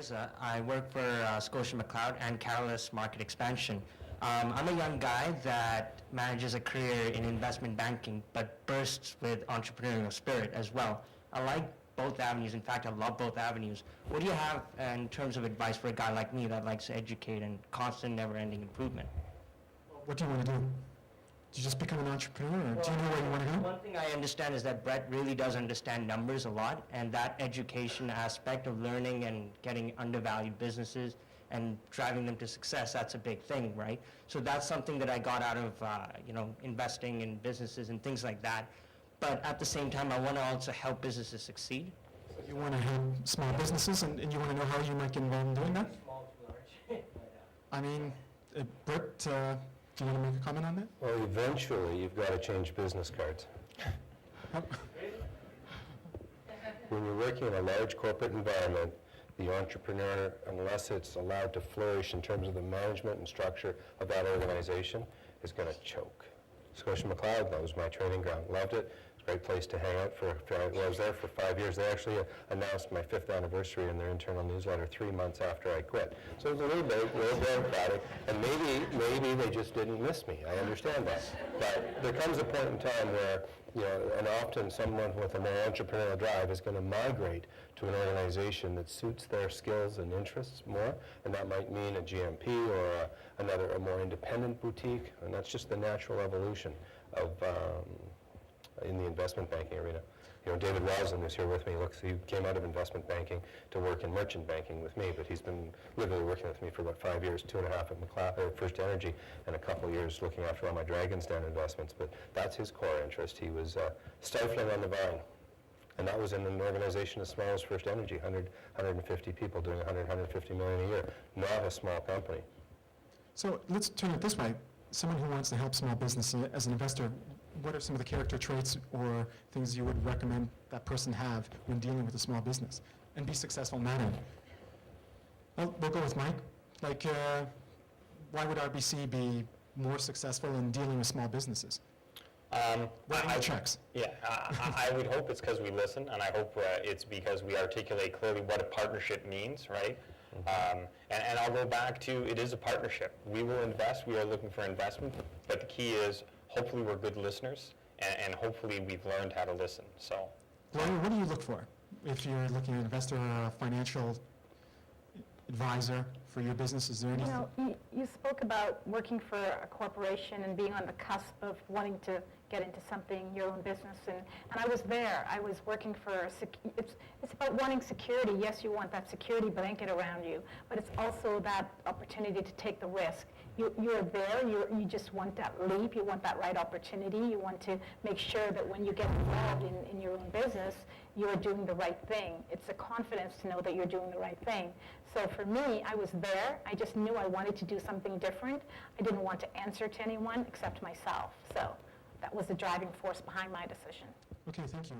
is I work for Scotia McLeod and Catalyst Market Expansion. I'm a young guy that manages a career in investment banking, but bursts with entrepreneurial spirit as well. I like both avenues. In fact, I love both avenues. What do you have in terms of advice for a guy like me that likes to educate and constant, never-ending improvement? What do you want to do? Do you just become an entrepreneur, or do you know where you want to go? One thing I understand is that Brett really does understand numbers a lot, and that education aspect of learning and getting undervalued businesses and driving them to success, that's a big thing, right? So that's something that I got out of, investing in businesses and things like that. But at the same time, I want to also help businesses succeed. You want to help small businesses, and you want to know how you might get involved in doing that? Small to large. I mean, Brett, do you want to make a comment on that? Well, eventually, you've got to change business cards. When you're working in a large corporate environment, the entrepreneur, unless it's allowed to flourish in terms of the management and structure of that organization, is going to choke. Scotia McLeod, that was my training ground. Loved it. It's a great place to hang out I was there for 5 years. They actually announced my 5th anniversary in their internal newsletter 3 months after I quit. So it was a little bureaucratic, and maybe they just didn't miss me. I understand that. But there comes a point in time where, and often someone with a more entrepreneurial drive is going to migrate to an organization that suits their skills and interests more, and that might mean a GMP or a more independent boutique, and that's just the natural evolution of in the investment banking arena. David Roslin is here with me. He came out of investment banking to work in merchant banking with me, but he's been literally working with me for about 5 years, 2.5 at First Energy, and a couple of years looking after all my Dragon's Den investments. But that's his core interest. He was stifling on the vine. And that was in an organization as small as First Energy, 150 people doing 150 million a year. Not a small company. So let's turn it this way. Someone who wants to help small business as an investor, what are some of the character traits or things you would recommend that person have when dealing with a small business and be successful in that end? Well, we'll go with Mike. Why would RBC be more successful in dealing with small businesses? Writing checks. Yeah, I would hope it's because we listen, and I hope it's because we articulate clearly what a partnership means, right? And I'll go back to, it is a partnership. We will invest, we are looking for investment, but the key is hopefully we're good listeners, and hopefully we've learned how to listen. So, Gloria, what do you look for if you're looking at an investor or a financial advisor for your business? Is there anything? You spoke about working for a corporation and being on the cusp of wanting to get into something, your own business, and I was there. I was working for, it's about wanting security. Yes, you want that security blanket around you, but it's also that opportunity to take the risk. You're there, you just want that leap, you want that right opportunity, you want to make sure that when you get involved in your own business, you're doing the right thing. It's a confidence to know that you're doing the right thing. So for me, I was there, I just knew I wanted to do something different. I didn't want to answer to anyone except myself. So that was the driving force behind my decision. Okay, thank you.